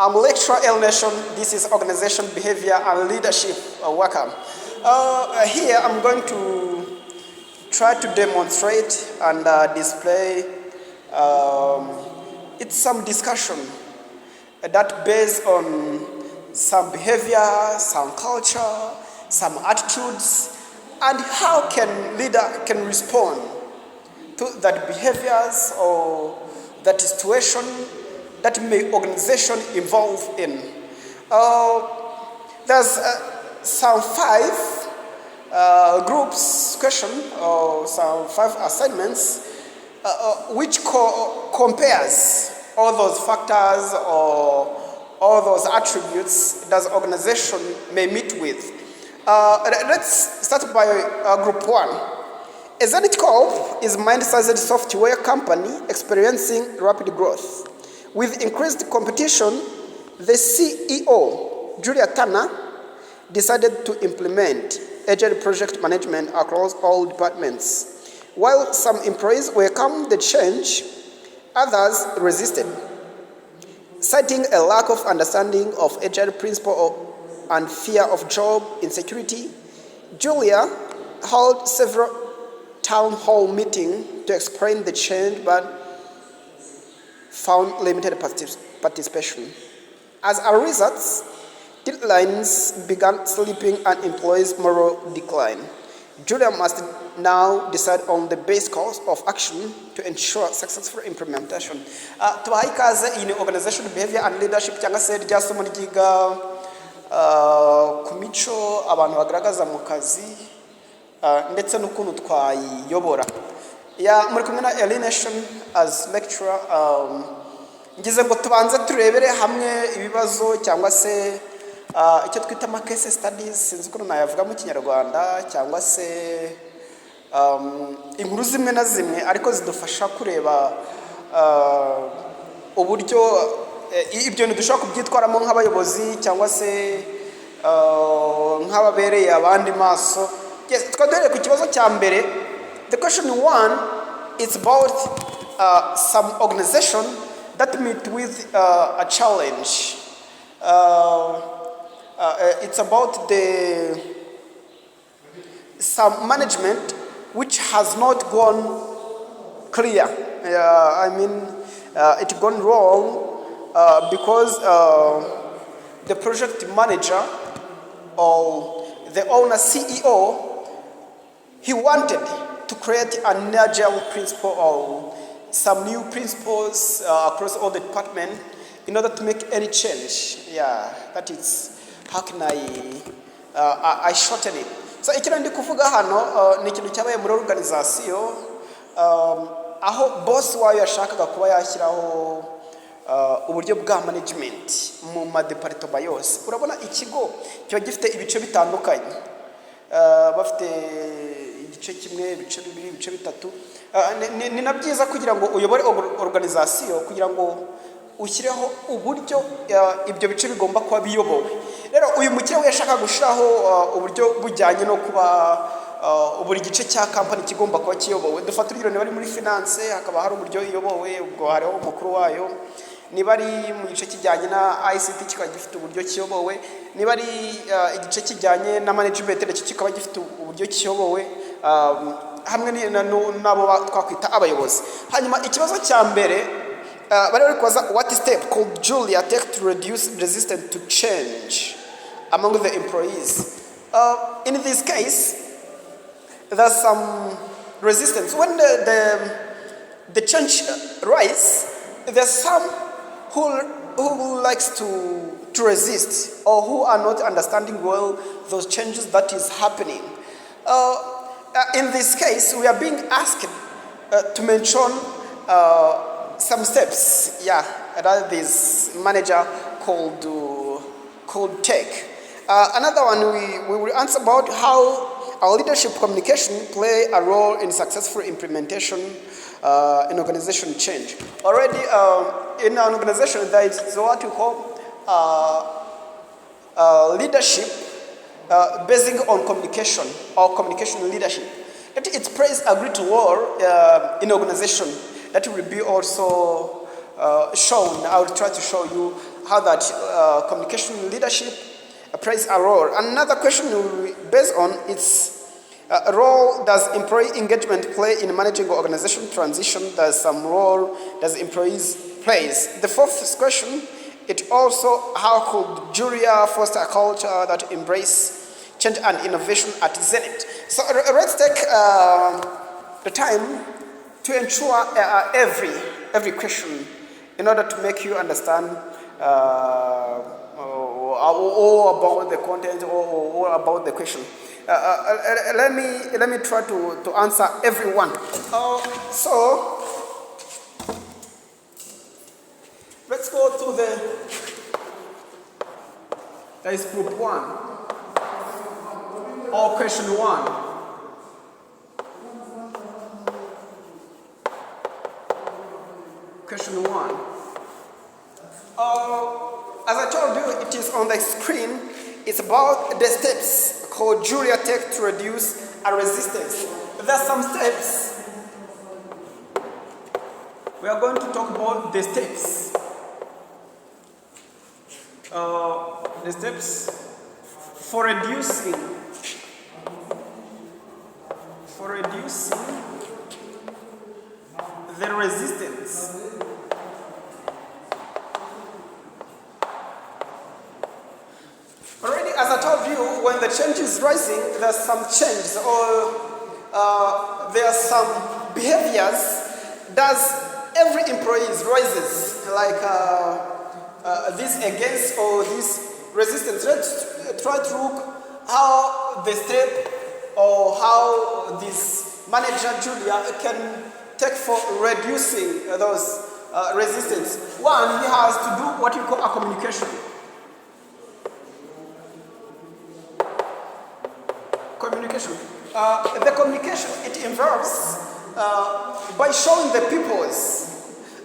I'm lecturer L Nation. This is organization behavior and leadership. Welcome. Here I'm going to try to demonstrate and display it's some discussion that based on some behavior, some culture, some attitudes, and how can leader can respond to that behaviors or that situation that may organization involve in. There's some 5 groups question or some 5 assignments which compares all those factors or all those attributes that the organization may meet with. Let's start by group 1. A Zenith Corp is a mind-sized software company experiencing rapid growth. With increased competition, the CEO, Julia Turner, decided to implement agile project management across all departments. While some employees welcomed the change, others resisted, citing a lack of understanding of agile principle and fear of job insecurity. Julia held several town hall meetings to explain the change, but found limited participation. As a result, deadlines began slipping and employees' moral decline. Julia must now decide on the best course of action to ensure successful implementation. Tubaha ikaze in organization behavior and leadership cyangwa se rya somo ryiga ku mico abantu bagaragaza mu kazi ndetse n'ukuntu twayiyobora. Muri kumwe na L Nation as lecturer. Ngize ngo tubanze turebere hamwe ibibazo cyangwa se icyo twita ama case studies, sinzi ukuntu nayavuga mu Kinyarwanda, cyangwa se inkuru zimwe na zimwe ariko zidufasha kureba uburyo ibyo dushobora kubyitwaramo nk'abayobozi cyangwa se nk'ababereye abandi maso. Twaduhere ku kibazo cya mbere. The question 1 is about some organization that meet with a challenge. It's about some management which has not gone clear. It gone wrong because the project manager or the owner CEO, he wanted to create an agile principle or some new principles across all the department in order to make any change. That is, how can I shorten it? So ikintu ndi kuvuga hano ni ikintu cyabaye muri organization aho boss wayo yashakaga kuba yashyiraho uburyo bwa management mu madepartement yose. Urabona ikigo kiba gifite ibice bitandukanye, bafite igice kimwe, ibice bibiri, ibice bitatu. Ni na byiza kugira ngo uyobore organization kugira ngo ushyireho uburyo ibyo bice bigomba kuba biyobowe. Rero uyu mukire we yashaka gushiraho uburyo bujyanye no kuba buri gice cya company kigomba kuba kiyobowe. Dufata urugero, niba ari muri finance hakaba hari uburyo iyobowe, ubwo hariho umukuru wayo. Niba ari mu gice kijyanye na ICT kikaba gifite uburyo kiyobowe. Niba ari igice kijyanye na management ndetse kikaba gifite uburyo kiyobowe hamwe nabo twakwita abayobozi. Hanyuma ikibazo cya mbere bari kubaza, what step could Julia take to reduce resistance to change among the employees? In this case, there's some resistance. When the change rise, there's some who likes to resist or who are not understanding well those changes that is happening. In this case, we are being asked to mention some steps, that this manager could take. Another one, we will answer about how our leadership communication play a role in successful implementation in organization change. Already in an organization, there is what we call leadership basing on communication or communication leadership. That it plays a great role in organization. That will be also shown. I will try to show you how that communication leadership plays a role. Another question will be based on its role does employee engagement play in managing organization transition? Does some role does employees plays? The fourth question, it also, how could Julia foster a culture that embrace change and innovation at Zenith? So let's take the time to ensure every question in order to make you understand all about the content or about the question. Let me try to answer everyone. So let's go to that is group 1 or question 1. Question 1. As I told you, it is on the screen. It's about the steps called Julia take to reduce a resistance. There are some steps. We are going to talk about the steps. The steps for reducing the resistance. Already, as I told you, when the change is rising, there's some change or there are some behaviors that every employee rises, like this against or this resistance. Let's try to look how the step or how this manager Julia can take for reducing those resistance. One, he has to do what you call a communication. The communication, it involves by showing the peoples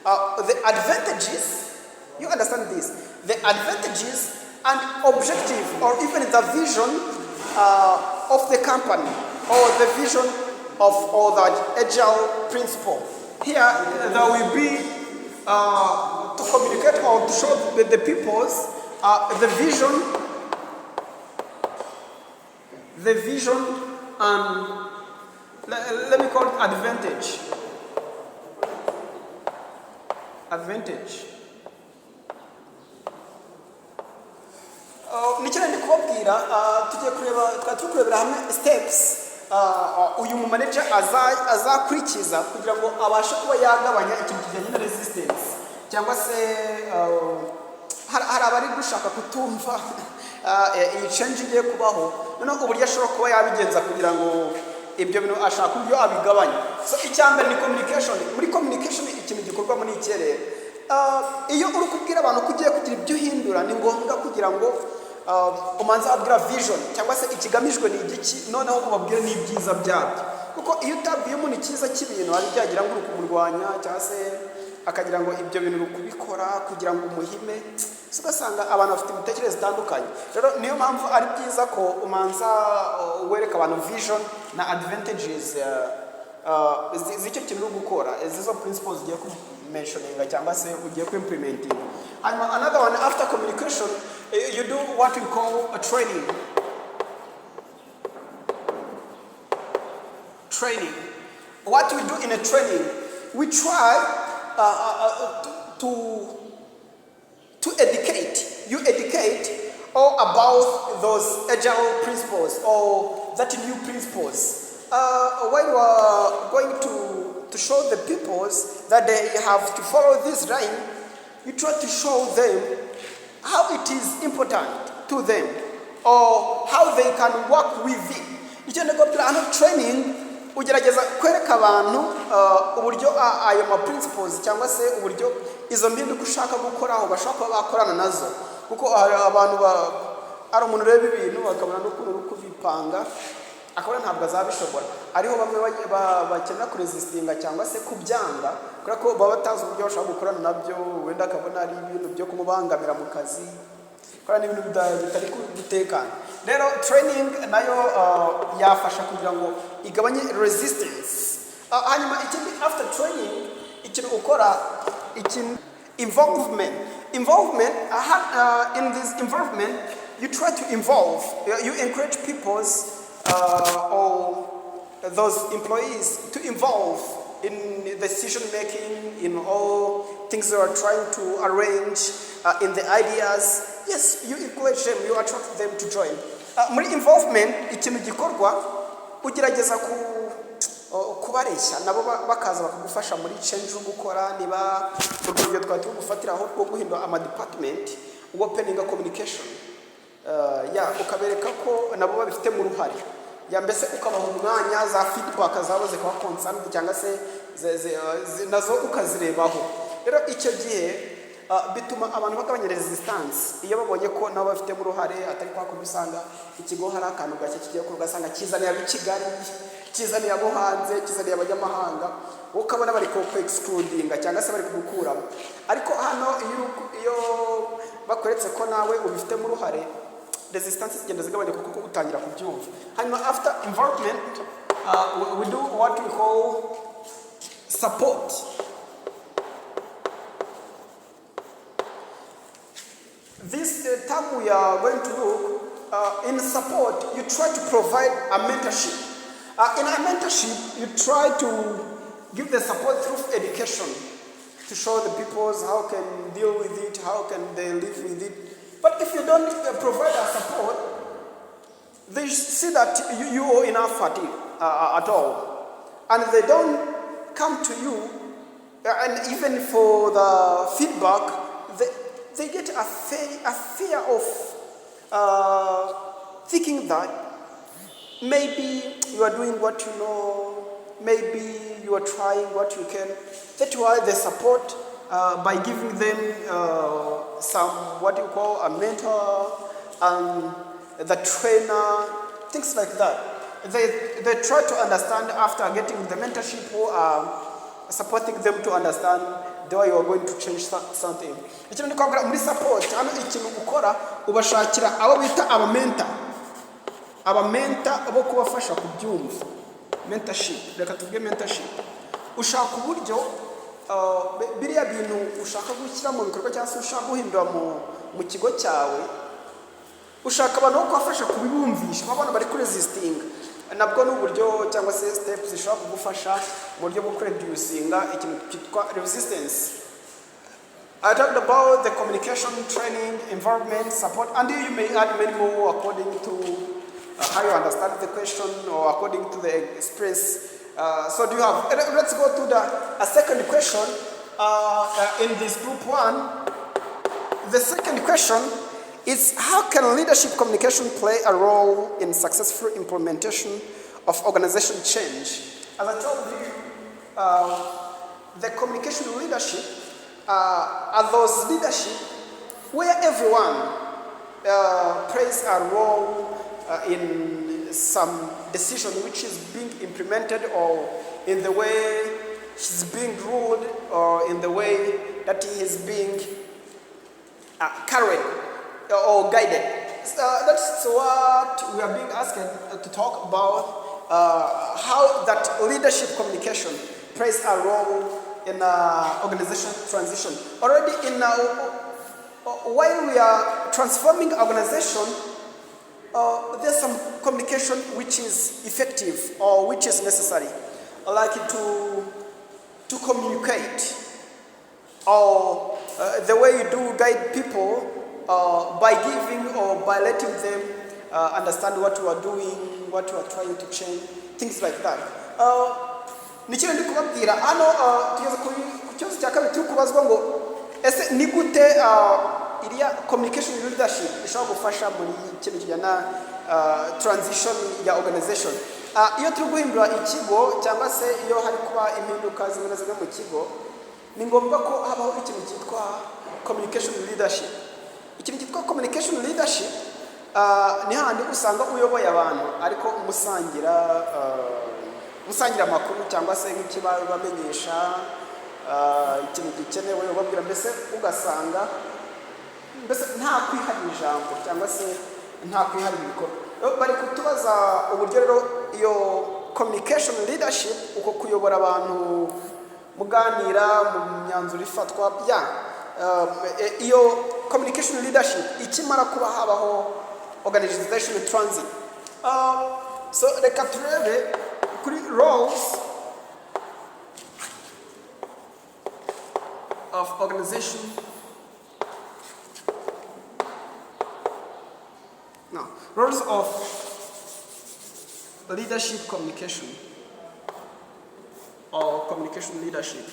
the advantages. You understand this? The advantages and objective, or even the vision of the company, or the vision of the agile principle. Here, there will be to communicate or to show the peoples the vision and let me call it advantage. Nicyane ndi kubabwira tugiye kurebera hamwe steps uyu mu manager azakurikiza kugira ngo abashe kuba yagabanya ikintu kijyanye na resistance cyangwa se hari abari gushaka kutumva iyi change igiye kubaho noneho uburyo ashobora kuba yabigenza kugira ngo ibyo bintu ashaka uburyo abigabanya. So icyambere ni communication. Muri communication ikintu gikorwa muri ikerere iyo uri kubwira abantu kugiye kugira ibyo uhindura ni ngombwa kugira ngo umanza abwira vision cyangwa se ikigamijwe ni igiki noneho ubabwire n'ibyiza byabyo, kuko iyo utabwiye umuntu ikiza cy'ibintu ari byagira ngo urukumurwanya cyangwa se akagira ngo ibyo bintu rukubikora kugira ngo umuhime, ugasanga abantu bafite imitekerereze zitandukanye. Rero niyo mpamvu ari byiza ko umanza wereka abantu vision na advantages z'icyo kintu uri gukora, izo principles ugiye ku mentioning cyangwa se ugiye ku implementing. And another one, after communication, you do what we call a training. What we do in a training, we try to educate. You educate all about those agile principles or that new principles. When you are going to show the peoples that they have to follow this line, you try to show them how it is important to them or how they can work with it. Icyo nego plan of training ugerageza kwereka abantu uburyo ayo ma principles cyangwa se uburyo izo mpinduka ushaka gukora aho bashaka bakorana nazo, kuko abantu ari umuntu reba ibintu bakabona no kubipanga akora ntabwo azabishobora. Ariho bamwe bakena kuresistinga cyangwa se kubyanga kubera ko baba batazi uburyo bashaka gukorana nabyo, wenda akabona ari ibintu byo kumubangamira mu kazi, kubera n'ibintu bitari gutekana. Rero training nayo yafasha kugira ngo igabanye resistance. Hanyuma ikindi after training ikintu ukora ikintu involvement involvement, in this involvement, you try to involve, you encourage people's or those employees to involve in decision making, in all things they are trying to arrange, in the ideas. Yes, you encourage them, you attract them to join. Muri involvement, ikintu gikorwa ugerageza kubareshya nabo bakaza bakagufasha muri change yo gukora niba urugero twari gufatira aho rwo guhindura ama department opening a communication ukabereka ko nabo babifite mu ruhare mbese ukabaha umwanya za feedback zabaze kwa concern cyangwa se nazo ukazirebaho. Rero icyo gihe bituma abantu bagabanya resistance iyo babonye ko nabo bafite mu ruhare atari kwa kubisanga ikigo hari akantu gake kigiye kugasanga kizaniye ab'Kigali, kizaniye abo hanze, kizaniye abanyamahanga, ukabona bari ko excluding cyangwa se bari kugukuramo. Ariko hano iyo bakweretse ko nawe ubifite mu ruhare, resistance zigenda zigabanyuka kuko utangira kubyumva. Hanyuma after involvement, we do what we call support. This term we are going to look in support. You try to provide a mentorship. In a mentorship, you try to give the support through education to show the people how can deal with it, how can they live with it. But if you don't provide a support, they see that you owe enough at all, and they don't come to you. And even for the feedback, they get a fear of thinking that maybe you are doing what you know, maybe you are trying what you can. That's why they support by giving them some what you call a mentor and the trainer, things like that. They try to understand after getting the mentorship who are supporting them to understand the way you are going to change something. Ikintu nikogera muri support hano ikintu ukora ubashakira abo bita abamenta abo kubafasha kubyumva. Mentorship, reka tuvuge mentorship. Ushaka uburyo biriya bintu ushaka gushyira mu bikorwa cyangwa se ushaka guhindura mu kigo cyawe, ushaka abantu bo kubafasha kubibumvisha, abana bari ku resisting. Nabwo n'uburyo cyangwa se steps zishobora kugufasha mu buryo bwo reducinga ikintu cyitwa resistance. I talked about the communication, training, environment, support, and you may add many more according to how you understand the question or according to the experience. So do you have? Let's go to the second question in this group one. The second question is, how can leadership communication play a role in successful implementation of organization change? As I told you, the communication leadership are those leadership where everyone plays a role in some decision which is being implemented, or in the way he's being ruled, or in the way that he is being carried or guided. That's what we are being asked to talk about, how that leadership communication plays a role in organization transition. Already while we are transforming organization, there's some communication which is effective or which is necessary, like to communicate, or the way you do guide people by giving or by letting them understand what you are doing, what you are trying to change, things like that. Nikiri ndi kubabwira hano tugeze ku kibazo cya kabiri cyo kubazwa ngo ese ni gute iriya communication leadership ishobora gufasha muri ikintu kijyana transition ya organization. Iyo turi guhindura ikigo cyangwa se iyo hari kuba impinduka zimwe na zimwe mu kigo, ni ngombwa ko habaho ikintu cyitwa communication leadership. Ikintu cyitwa communication leadership ni handi usanga uyoboye abantu ariko musangira amakuru cyangwa se nk'ikibamenyesha ikintu gikenewe ubabwira, mbese ugasanga mbese nta kwiharira ijambo cyangwa se nta kwiharira ibikorwa. Bari kutubaza uburyo rero iyo communication leadership, uko kuyobora abantu muganira mu myanzuro ifatwa iyo communication leadership ikimara kuba habaho organization transit. So reka turebe kuri roles of organization. No, roles of leadership communication or communication leadership.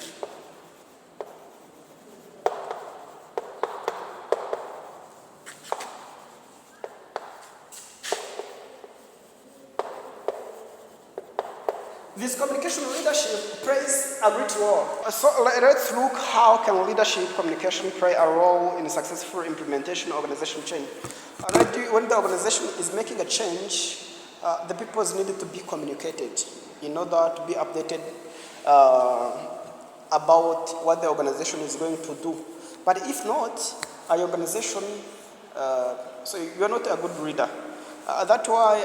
This communication leadership plays a great role. So let's look how can leadership communication play a role in successful implementation of organization change. Already, when the organization is making a change, the people needed to be communicated in order to be updated about what the organization is going to do. But if not, an organization, so you are not a good leader. That's why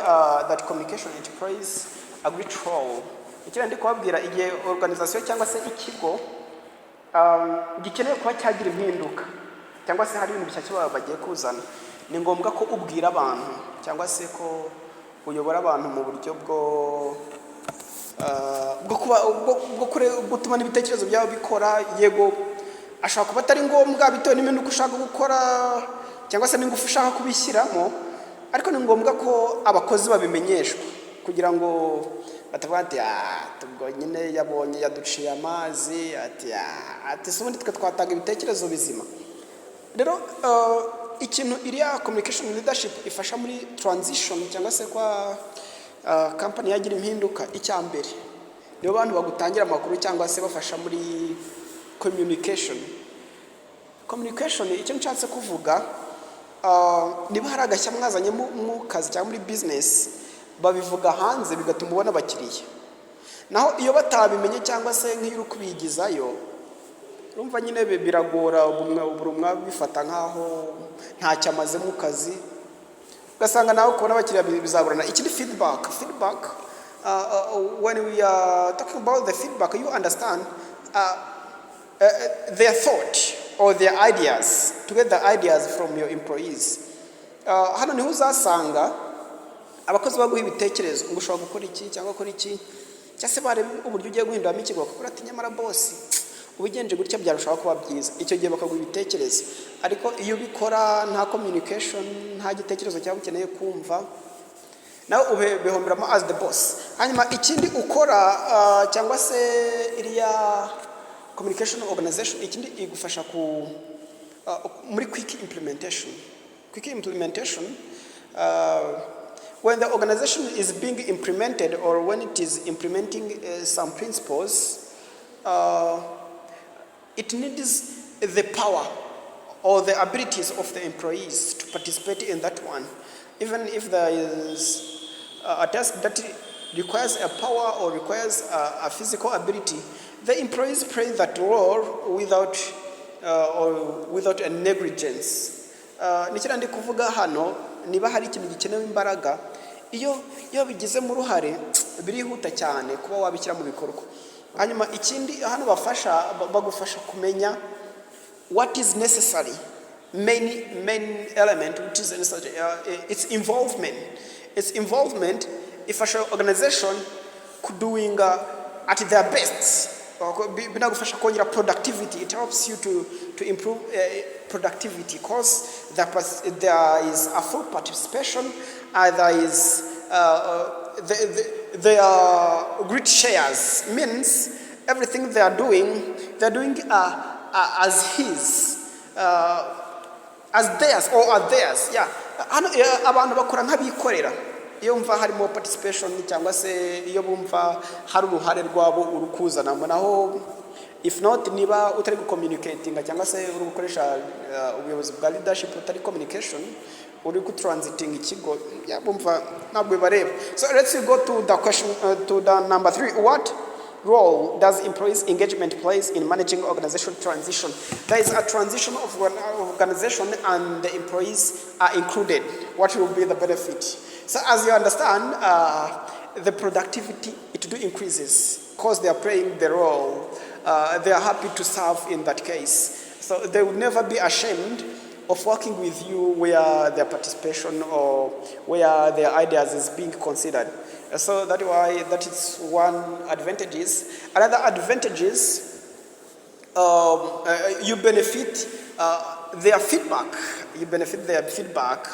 that communication it plays a great role. Ikindi ndi kubabwira igihe organization cyangwa se ikigo gikeneye kuba cyagira impinduka cyangwa se hari ibintu bishyashya bagiye kuzana, ni ngombwa ko ubwira abantu cyangwa se ko uyobora abantu mu buryo bwo gutuma n'ibitekerezo byabo bikora. Yego ashaka kuba atari ngombwa bitewe n'impinduka ushaka gukora cyangwa se n'ingufu ushaka kubishyiramo, ariko ni ngombwa ko abakozi babimenyeshwa kugira ngo batavuga ati tubwo nyine yabonye yaduciye amazi ati se ubundi twe twatanga ibitekerezo bizima. Rero ikintu iriya communication leadership ifasha muri transition cyangwa se kwa company yagira impinduka, icya mbere nibo bantu bagutangira amakuru cyangwa se bafasha muri communication. Icyo nshatse kuvuga, niba hari agashya mwazanye mu kazi cyangwa muri business, babivuga hanze bigatuma ubona abakiriya. Naho iyo batabimenye cyangwa se nk'iyo uri kubigizayo, urumva nyine biragora, buri umwe bifata nkaho ntacyo amaze mu kazi, ugasanga nawe kubona abakiriya bizagorana. Ikindi feedback, when we are talking about the feedback, you understand their thought or their ideas, to get the ideas from your employees. Hano niho uzasanga abakozi baguha ibitekerezo ngo ushobora gukora iki cyangwa gukora iki, cyangwa se bareba uburyo ugiye guhinduramo ikigo bakakubwira ati nyamara boss ubigenje gutya byarushaho kuba byiza. Icyo gihe bakaguha ibitekerezo, ariko iyo ubikora nta communication, nta gitekerezo cyangwa ukeneye kumva, nawe ubihomberamo as the boss. Hanyuma ikindi ukora cyangwa se iriya communication organization, ikindi igufasha muri quick implementation. When the organization is being implemented or when it is implementing some principles, it needs the power or the abilities of the employees to participate in that one. Even if there is a task that requires a power or requires a physical ability, the employees play that role without a negligence. Nikira ndi kuvuga hano, niba hari ikintu gikenewe imbaraga, iyo bigizemo uruhare birihuta cyane kuba wabishyira mu bikorwa. Hanyuma ikindi hano bagufasha kumenya what is necessary, main element which is necessary, its involvement ifasha organization doing at their best. Binagufasha kongera productivity. It helps you to improve productivity because there is a full participation, there is they are great shares, means everything they are doing as theirs or as theirs. Yeah, abantu bakora nk'abikorera iyo mva harimo participation cyangwa se iyo bumva hari uruhare rwabo urukuzana. Naho if not, niba utari communicating cyangwa se uri gukoresha ubuyobozi bwa leadership utari communication, uri ku transiting ikigo bumva ntabwo bareba. So let's go to the question to the number 3. What role does employees engagement plays in managing organization transition? There is a transition of an organization and the employees are included. What will be the benefit? So as you understand, the productivity increases because they are playing the role. They are happy to serve in that case. So they will never be ashamed of working with you where their participation or where their ideas is being considered. So that is one advantage. Another advantage is you benefit their feedback. You benefit their feedback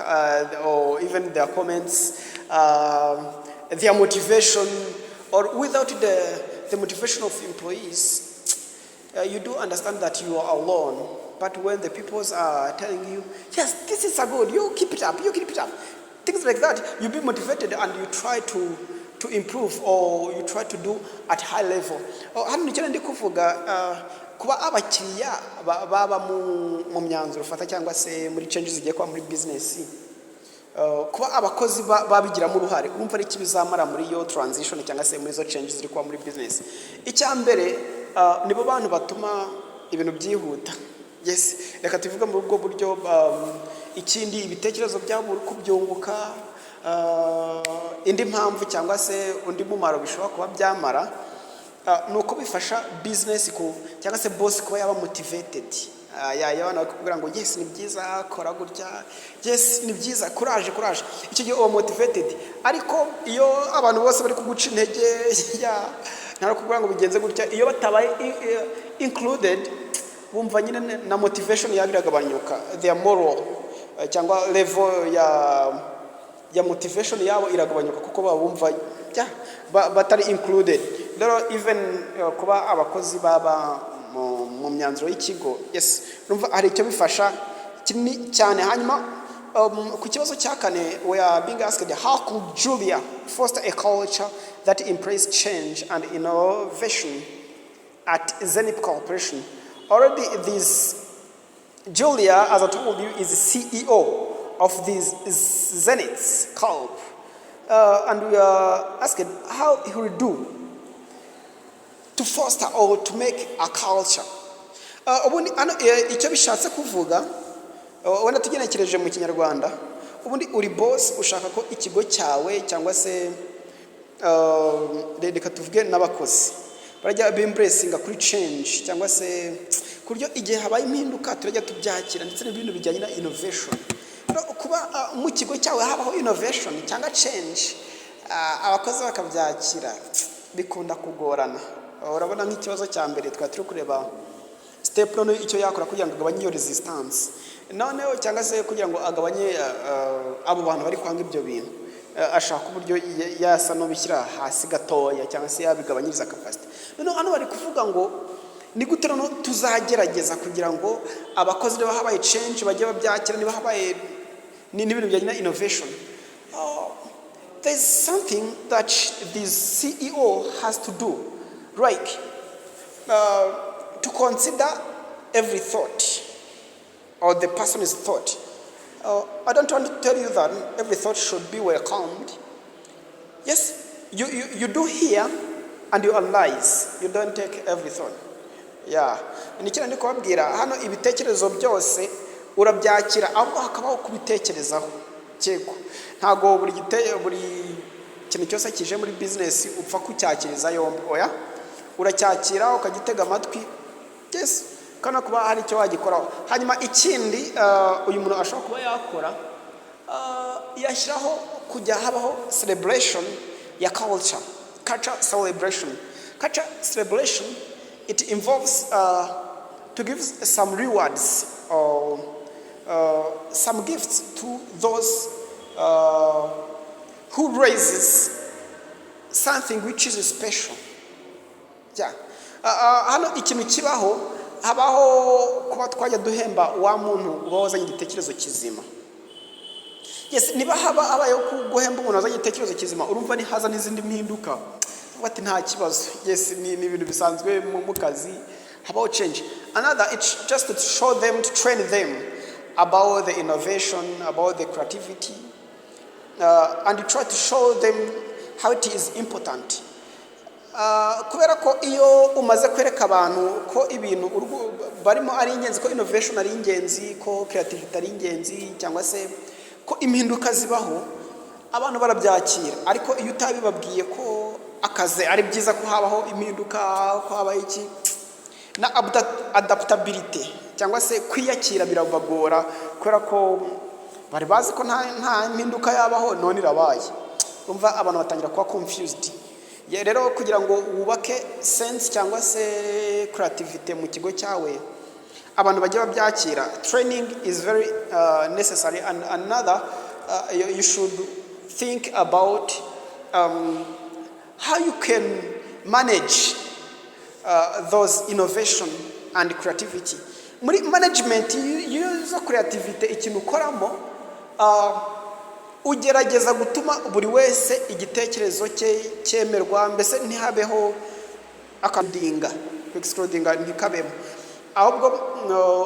or even their comments, their motivation, or without the motivation of employees. You do understand that you are alone, but when the people are telling you, yes, this is a good, you keep it up, things like that, you be motivated and you try to improve or you try to do at high level. Hano nicyane ndi kuvuga kuba abakiriya baba mu myanzuro fata cyangwa se muri changes zigiye kwa muri business, kuba abakozi babigiramo uruhare urumva ari kibizamara muri yo transition cyangwa se muri zo changes ziri kwa muri business. Icyambere nibo bantu batuma ibintu byihuta. Yes, reka tuvuga muri ubwo buryo. Ikindi ibitekerezo byabo uri kubyunguka, indi mpamvu cyangwa se undi mumaro bishobora kuba byamara nuko bifasha business cyangwa se boss kuba yaba motivated. Yabana bakubwira ngo yes ni byiza kora gutya, yes ni byiza, courage. Icyo gihe uba motivated. Ariko iyo abantu bose bari kuguca intege narakubwira ngo bigenze gutya, iyo batabaye included bumva nyine na motivation yagiragabanyuka, their moral cyangwa level ya motivation yabo iragabanyuka kuko babumva batari included. Rero even kuba abakozi baba mu myanzuro y'ikigo, yes, numva hari icyo bifasha cyane. Hanyuma ku kibazo cya kane, we are being asked, how could Julia foster a culture that embraces change and innovation at Zenith Corporation? Already Julia, as I told you, is the CEO of this Zenith Corp. And we are asked how he will do to foster or to make a culture. Ubundi icyo bishatse kuvuga wenda tugenekereje mu Kinyarwanda, ubundi uri boss ushaka ko ikigo cyawe cyangwa se reka tuvuge n'abakozi barajya bembracinga kuri change cyangwa se kuryo igihe habaye impinduka turajya tubyakira, ndetse n'ibintu bijyanye na innovation. Kuba mu kigo cyawe habaho innovation cyangwa change, abakozi bakabyakira bikunda kugorana. Urabona nk'ikibazo cya mbere turi kureba step none icyo yakora kugira ngo agabanye iyo resistance, noneho cyangwa se kugira ngo agabanye abo bantu bari kwanga ibyo bintu, ashaka uburyo yasa no bishyira hasi gatoya cyangwa se yabigabanyiriza capacity. Noneho hano bari kuvuga ngo ni gute no tuzagerageza kugira ngo abakozi niba habaye change bajye babyakira, niba habaye n'ibintu bijyanye na innovation. There's something that this CEO has to do, like to consider every thought or the person's thought. I don't want to tell you that every thought should be welcomed. Yes, you do hear and you analyze. You don't take every thought. Yeah. Nikira ndi kubabwira hano ibitekerezo byose urabyakira ahubwo hakabaho kubitekerezaho. Cyego ntago buri kintu cyose kije muri business upfa kucyakiriza yombi. Oya, uracyakira ukagitega amatwi. Yes, kana kuba hari icyo wagikoraho. Hanyuma ikindi uyu muntu ashobora kuba yakora yashyiraho kujya habaho celebration ya culture celebration. Culture celebration, it involves to give some rewards or some gifts to those who raises something which is special. Yeah. Hano ikintu kibaho habaho kuba twajya duhemba wa muntu uba wazanye igitekerezo kizima. Yes, niba abayo guhemba umuntu wazanye igitekerezo kizima, urumva ni haza n'izindi mpinduka. What nta kibazo. Yes, ni ibintu bisanzwe mu kazi habaho change. Another, it's just to show them, to train them about the innovation, about the creativity, and you try to show them how it is important. Kubera ko iyo umaze kwereka abantu ko ibintu barimo ari ingenzi, ko innovation ari ingenzi, ko creativity ari ingenzi, cyangwa se ko impinduka zibaho, abantu barabyakira. Ariko iyo utabibabwiye ko akaze ari byiza ko habaho impinduka, ko habaho iki na adaptability, cyangwa se kwiyakira birabagora kubera ko bari bazi ko nta mpinduka yabaho none irabaye. Umva abantu batangira kuba confused. Rero kugira ngo wubake sense cyangwa se creativity mu kigo cyawe, abantu bajya babyakira. Training is very necessary, and another you should think about how you can manage those innovation and creativity. Muri management y'uzo creativity ikintu ukoramo ugerageza gutuma buri wese igitekerezo cye cyemerwa, mbese ntihabeho akadinga excluding ntikabemo, ahubwo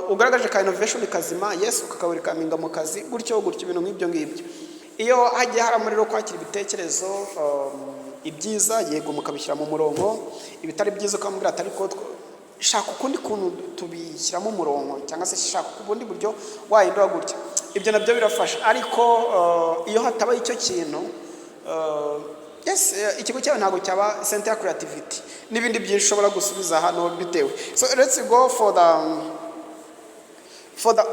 ugaragaje ka innovation kazima yes ukakaburi minga mu kazi gutyo ibintu nk'ibyo ngibyo. Iyo hagiye haramuriro kwakira ibitekerezo ibyiza yego mukabishyira mu murongo, ibitari byiza ukamubwira atari ko shaka ukundi kuntu tubishyira mu murongo cyangwa se shaka ubundi buryo wahindura gutya. Ibyo nabyo birafasha, ariko iyo hataba icyo kintu yes ikigo cyawe ntabwo cyaba center ya creativity n'ibindi byinshi ushobora gusubiza hano bitewe. So let's go for the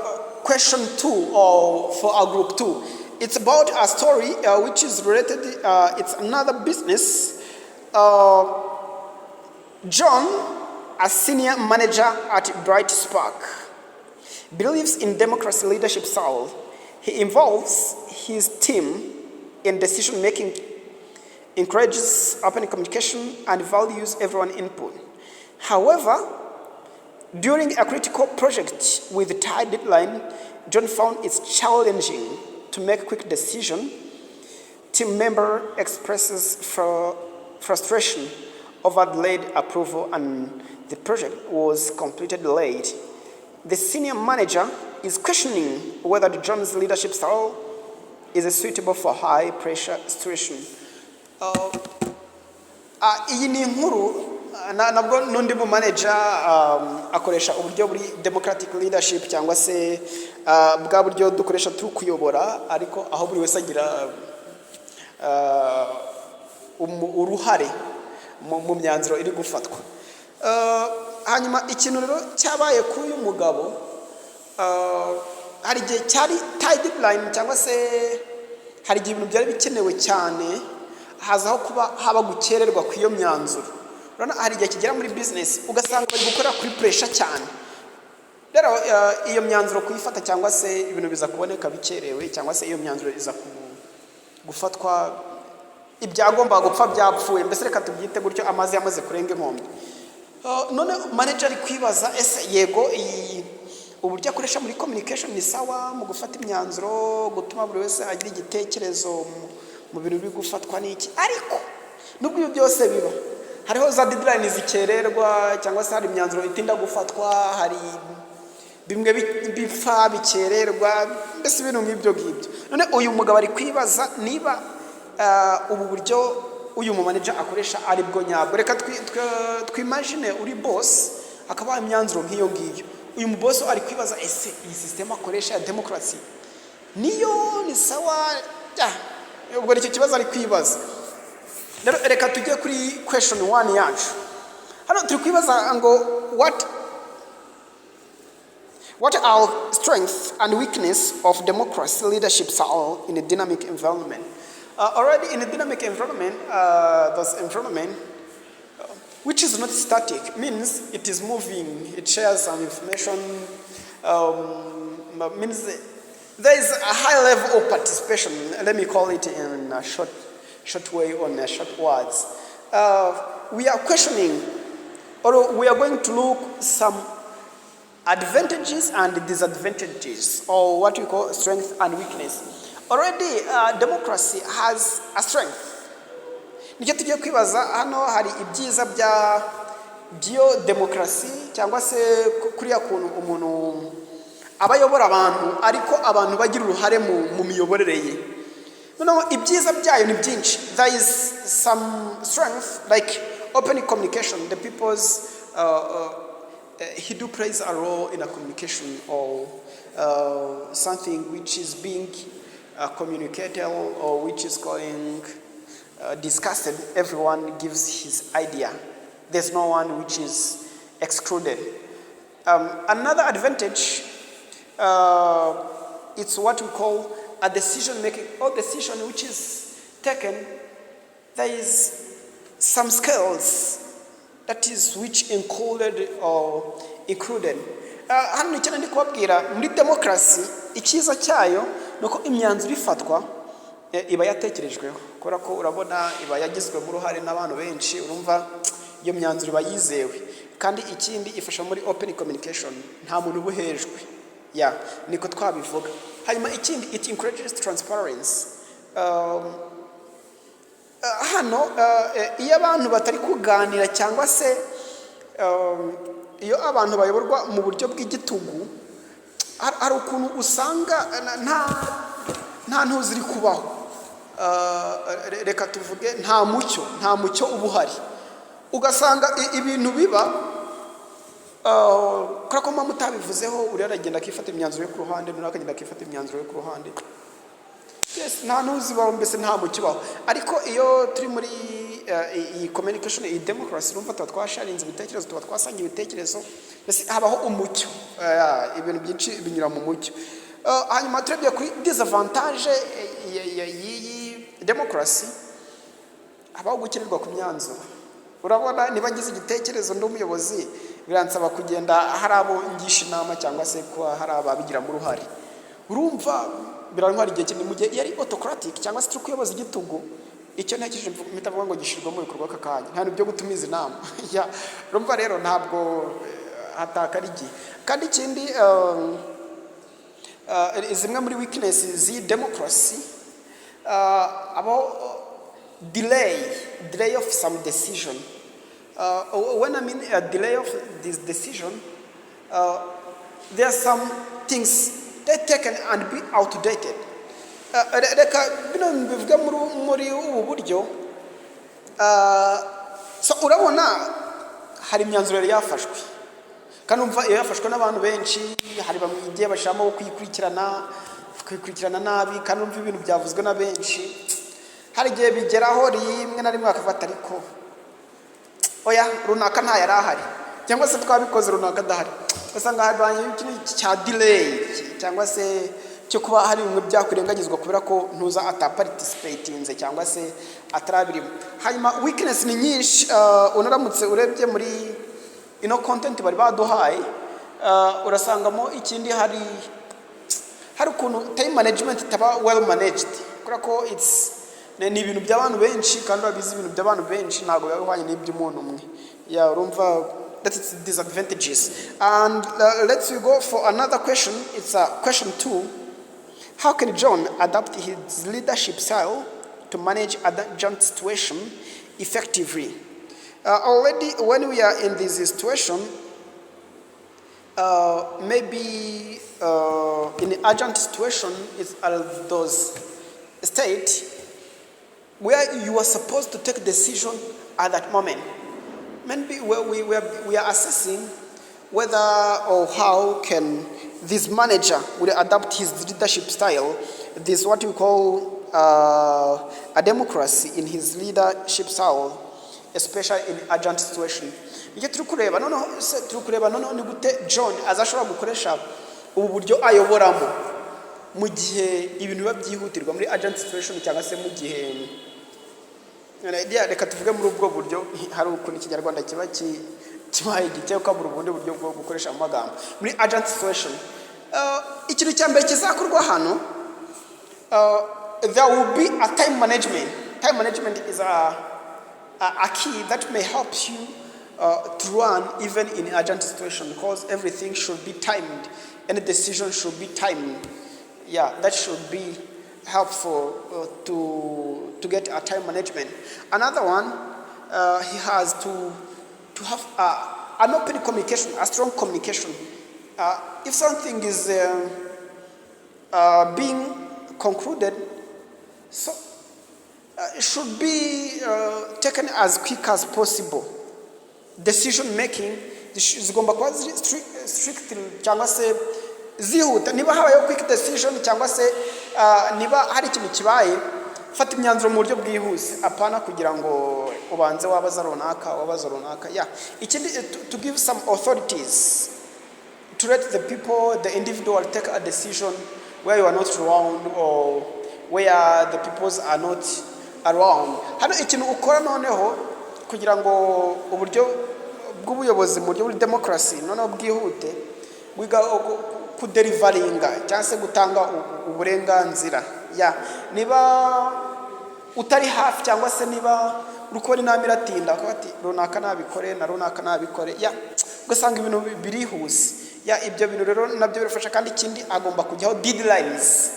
question 2 or for our group 2. It's about a story which is related, it's another business. John, a senior manager at Bright Spark, believes in democracy leadership style. He involves his team in decision making, encourages open communication, and values everyone's input. However, during a critical project with a tight deadline, John found it challenging to make quick decision. Team member expresses frustration over delayed approval, and the project was completed late. The senior manager is questioning whether John's leadership style is suitable for high pressure situation. Iyi ni inkuru nabwo n'undi mu manager akoresha uburyo buri democratic leadership cyangwa se bwa buryo dukoresha turi kuyobora, ariko aho buri wese agira uruhare mu myanzuro iri gufatwa. Hanyuma ikintu rero cyabaye kuri uyu mugabo, hari igihe cyari tight deadline cyangwa se hari igihe ibintu byari bikenewe cyane, hazaho kuba haba gukererwa ku iyo myanzuro. Rero hari igihe kigera muri business ugasanga bari gukora kuri pressure cyane, rero iyo myanzuro kuyifata cyangwa se ibintu biza kuboneka bikerewe, cyangwa se iyo myanzuro iza gufatwa ibyagomba gupfa byapfuye, mbese reka tubyite gutyo amazi yamaze kurenga inkombe. None manager ari kwibaza ese yego uburyo akoresha muri communication ni sawa mu gufata imyanzuro, gutuma buri wese agira igitekerezo mu bintu biri gufatwa n'iki, ariko nubwo ibyo byose biba hariho za deadline zikererwa cyangwa se hari imyanzuro itinda gufatwa, hari bimwe bipfa bikererwa, mbese ibintu nk'ibyo ngibyo. None uyu mugabo ari kwibaza niba ubu buryo uyu mu manager akoresha ari bwo nyabwo. Reka twimagine uri boss akaba imyanzuro nk'iyo ngiyo, uyu mu boss ari kwibaza ese iyi system akoresha ya democracy niyo ni sawa, ubwo icyo kibazo ari kwibaza. Reka tujye kuri question 1 yacu. Hano turi kwibaza ngo what are strengths and weakness of democracy leadership style in a dynamic environment? Already in a dynamic environment, which is not static, means it is moving, it shares some information, means there is a high level of participation. Let me call it in a short way, on short words. We are questioning, or we are going to look some advantages and disadvantages, or what we call strength and weakness. Already democracy has a strength. Nicyo tugiye kwibaza hano, hari ibyiza byo democracy cyangwa se kuriya kuntu umuntu abayobora abantu ariko abantu bagira uruhare mu miyoborere ye. Noneho ibyiza byayo ni byinshi. There is some strength like open communication. The people's he do plays a role in a communication, or something which is being communicated or which is going discussed. Everyone gives his idea. There's no one which is excluded. Another advantage, it's what we call a decision making or decision which is taken. There is some skills that is which included or included. Hano ni cyane ndi kubabwira muri democracy icyiza cyayo nuko imyanzuro ifatwa iba yatekerejweho kubera ko urabona iba yagizwemo uruhare n'abantu benshi urumva iyo myanzuro iba yizewe kandi ikindi ifasha muri open communication nta muntu ubuhejwe niko twabivuga hanyuma ikindi it encourages transparency. Hano iyo abantu batari kuganira cyangwa se iyo abantu bayoborwa mu buryo bw'igitugu hari ukuntu usanga nta ntuziri kubaho, reka tuvuge nta mucyo ubuhari ugasanga ibintu biba kora ko mutabivuzeho uri aragenda akifata imyanzuro yo ku ruhande n'akagenda akifata imyanzuro yo ku ruhande. Yes, nta ntuzibaho mbese nta mukibaho ariko iyo turi muri iyi communication iyi democracy urumva tuba twasharinze ibitekerezo tuba twasanga ibitekerezo mbese habaho umucyo ibintu byinshi binyura mu mucyo. Hanyuma turebye kuri disadvantage y'iyi democracy habaho gukenerwa ku myanzuro. Urabona niba ngize igitekerezo ndi umuyobozi biransaba kugenda hari abo ngisha inama cyangwa se kuba hari ababigira mu ruhare urumva birantwara igihe kinini mu gihe yari autocratic cyangwa se kuyoboza igitugu icyo ntakije mitavuga ngo gishirwa mu bikorwa kakanya nta nibyo gutumiza inama urumva rero ntabwo hatakari igihe. Kandi ikindi zimwe muri weakness zi democracy about delay of some decision. When I mean a delay of this decision, there are some things they're taken and be outdated. Reka bino bivuga muri ubu buryo so urabona hari imyanzuro yari yafashwe kandi umva iyo yafashwe n'abantu benshi hari bamwe igiye bashamo kwikurikirana nabi kandi umva ibintu byavuzwe na benshi hari igihe bigeraho rimwe na rimwe akafata ariko oya runaka nta yari ahari cyangwa se twabikoze runaka adahari basanga habanye ikintu cya delay cyangwa se cyo kuba hari bimwe byakurengagizwa kubera ko ntuza ataparticipatinze cyangwa se atarabirimo. Hanyuma weakness ni nyinshi unaramutse urebye muri ino content bari baduhaye urasangamo ikindi hari ukuntu time management taba well managed kubera ko it's ni ibintu by'abantu benshi kandi babizi ibintu by'abantu benshi ntago yabihwanye n'iby'umuntu umwe urumva that is disadvantages. And let's go for another question. It's question 2. How can John adapt his leadership style to manage a urgent situation effectively? Already when we are in this situation, maybe in an urgent situation, it's those state where you are supposed to take a decision at that moment. Maybe we are assessing whether or how can this manager will adapt his leadership style. This is what we call a democracy in his leadership style, especially in urgent situation. Iyo turi kureba noneho ni gute John azashobora gukoresha ubu buryo ayoboramo mu gihe ibintu biba byihutirwa muri urgent situation cyangwa se mu gihe reka tuvuge muri ubwo buryo hari ukuntu ikinyarwanda kiba kibaye giteye ukabura ubundi buryo bwo gukoresha amagambo muri urgent situation. Ikintu cya mbere kizakorwa hano there will be a time management. Time management is a key that may help you to run even in urgent situation because everything should be timed and the decision should be timed. That should be helpful to get a time management. Another one, he has to have an open communication, a strong communication. If something is being concluded, so it should be taken as quick as possible. Decision making zigomba kuba strict cyangwa se zihuta. Niba habayeho quick decision cyangwa se niba hari ikintu kibaye fata imyanzuro mu buryo bwihuse apana kugira ngo ubanze wabaza runaka. Ikindi to give some authorities to let the people, the individual, take a decision where you are not around or where the peoples are not around. Hano ikintu ukora noneho kugira ngo uburyo bw'ubuyobozi mu buryo bwa demokarasi noneho bwihute wiga kuderivaringa cyangwa se gutanga uburenganzira ya niba utari hafi cyangwa se niba uri kubona inama iratinda ko ati runaka nabikore na runaka nabikore ya ugasanga ibintu birihuse ya ibyo bintu rero nabyo birafasha kandi ikindi agomba kujyaho deadlines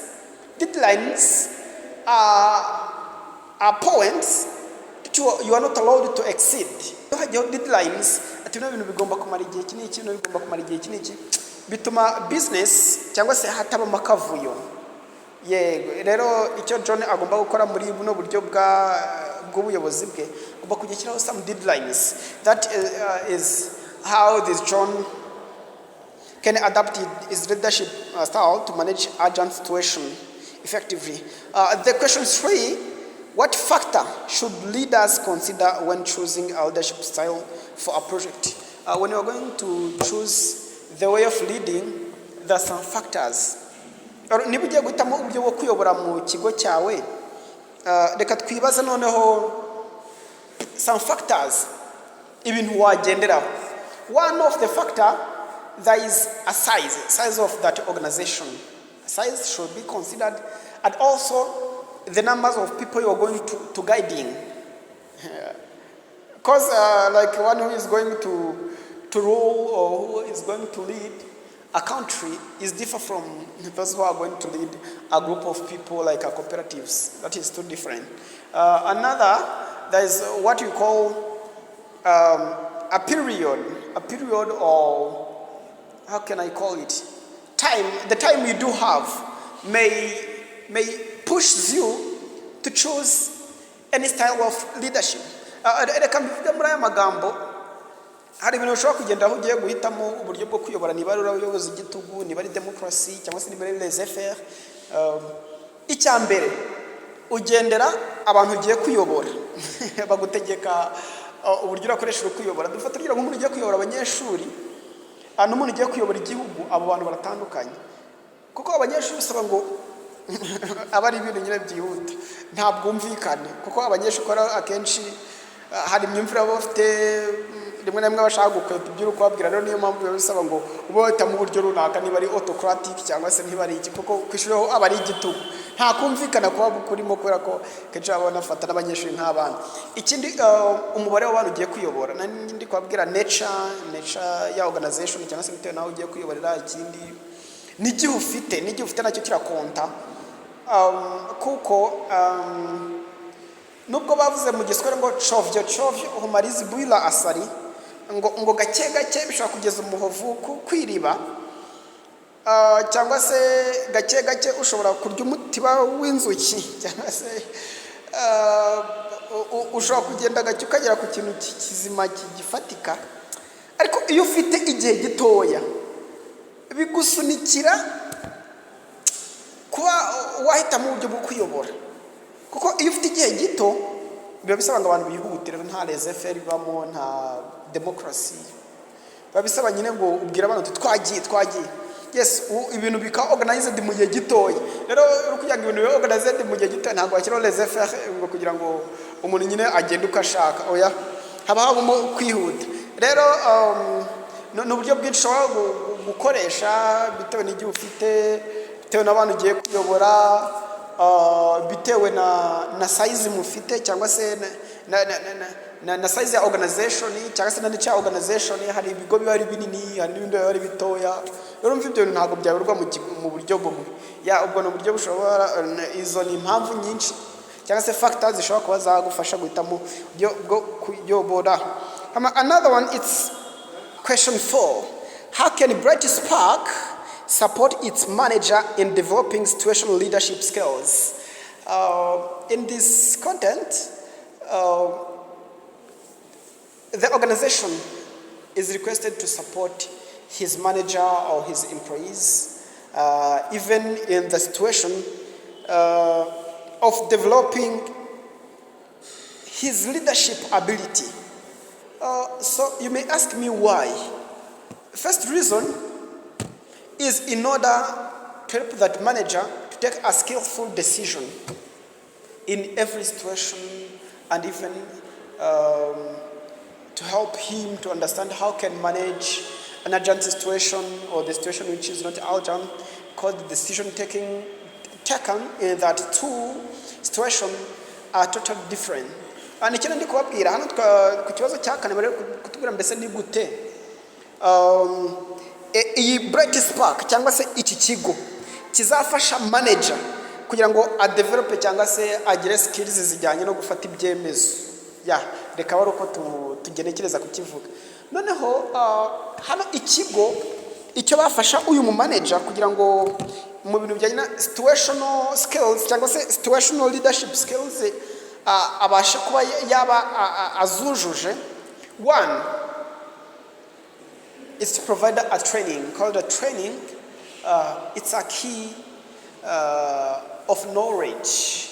are points you are not allowed to exceed. Hajyaho deadlines ati bino bintu bigomba kumara igihe kiniki no bigomba kumara igihe kiniki bituma business cyangwa se hataba makavuyo. Yego rero icyo John agomba gukora muri buno buryo bw'ubuyobozi bwe agomba kugishyiraho some deadlines. That is how this John can adapt his leadership style to manage urgent situation effectively. The question 3, what factor should leaders consider when choosing a leadership style for a project? When you're going to choose the way of leading, there are some factors. Niba ugiye guhitamo uburyo bwo kuyobora mu kigo cyawe, reka twibaza noneho some factors ibintu wagenderaho. One of the factor, there is a size of that organization. Size should be considered, and also the numbers of people you are going to guiding. Because like one who is going to rule or who is going to lead a country is different from those who are going to lead a group of people like a cooperatives. That is too different. Another, there is what you call a period or how can I call it? Time. The time you do have may push you to choose any style of leadership. Reka mbivuge muri aya magambo, hari ibintu ushobora kugenda aho ugiye guhitamo uburyo bwo kuyobora, niba ari ubuyobozi igitugu, niba ari demokarasi cyangwa se niba ari laissez-faire. Icya mbere ugendera abantu ugiye kuyobora bagutegeka uburyo urakoresha uri kuyobora. Dufata urugero nk'umuntu ugiye kuyobora abanyeshuri n'umuntu ugiye kuyobora igihugu, abo bantu baratandukanye kuko abanyeshuri usaba ngo aba ari ibintu nyine byihuta nta bwumvikane, kuko abanyeshuri ukora akenshi hari imyumvire baba bafite rimwe na rimwe bashaka gukwepa ibyo uri kubabwira. Rero niyo mpamvu biba bisaba ngo ube wahitamo uburyo runaka, niba ari autocratic cyangwa se niba ari iki, kuko ku ishuri ho aba ari igitugu, nta kumvikana kuba kurimo kubera ko kenshi baba banafata n'abanyeshuri nk'abana. Ikindi umubare w'abantu ugiye kuyobora, ndi kubabwira nature ya organization cyangwa se bitewe naho ugiye kuyoborera. Ikindi n'igihe ufite nacyo kirakonta, kuko nubwo bavuze mu giswahili ngo chovyo humarizi buila asari, ngo gake bishobora kugeza umuhovu kwiriba, cyangwa se gake ushobora kurya umutiba w'inzuki, cyangwa se ushobora kugenda gake ukagera ku kintu kizima gifatika. Ariko iyo ufite igihe gitoya bigusunikira kuba wahitamo uburyo bwo kuyobora, kuko iyo ufite igihe gito biba bisaba ngo abantu bihutire, nta laissez-faire ibamo, nta demokarasi. Biba bisaba nyine ngo ubwire abantu uti twagiye yes, ibintu bika organized mu gihe gitoya. Rero uri kugira ngo ibintu bibe organized mu gihe gito, ntabwo washyiraho laissez-faire ngo kugira ngo umuntu nyine agende uko ashaka. Oya, haba habamo kwihuta. Rero ni uburyo bwinshi ushobora gukoresha bitewe n'igihe ufite, bitewe n'abantu ugiye kuyobora, bitewe na size mufite cyangwa se na size ya organization cyangwa se na nature organization. Hari ibigo biba ari binini, hari n'ibindi biba ari bitoya. Rero mvye ibyo bintu ntabwo byaberwa mu buryo bumwe. Ya ubwo no buryo bushobora, izo ni impamvu nyinshi cyangwa se factors zishobora kuba zagufasha guhitamo bwo kuyobora. Another one, it's question 4. How can Bright Spark support its manager in developing situational leadership skills? In this content, the organization is requested to support his manager or his employees, even in the situation of developing his leadership ability. So you may ask me why. First reason, is in order to help that manager to take a skillful decision in every situation, and even to help him to understand how can manage an urgent situation or the situation which is not urgent, because the decision taken in that two situations are totally different. And ikindi ndi kubabwira hano ku kibazo cya kane bari kutubwira mbese ni gute iyi Bright Spark cyangwa se iki kigo kizafasha manager kugira ngo adevelope cyangwa se agire skills zijyanye no gufata ibyemezo. Reka bari uko tugenekereza kukivuga. Noneho hano ikigo icyo bafasha uyu mu manager kugira ngo mu bintu bijyanye na situational skills cyangwa se situational leadership skills abashe kuba yaba azujuje. One is to provide a training called a training. It's a key of knowledge,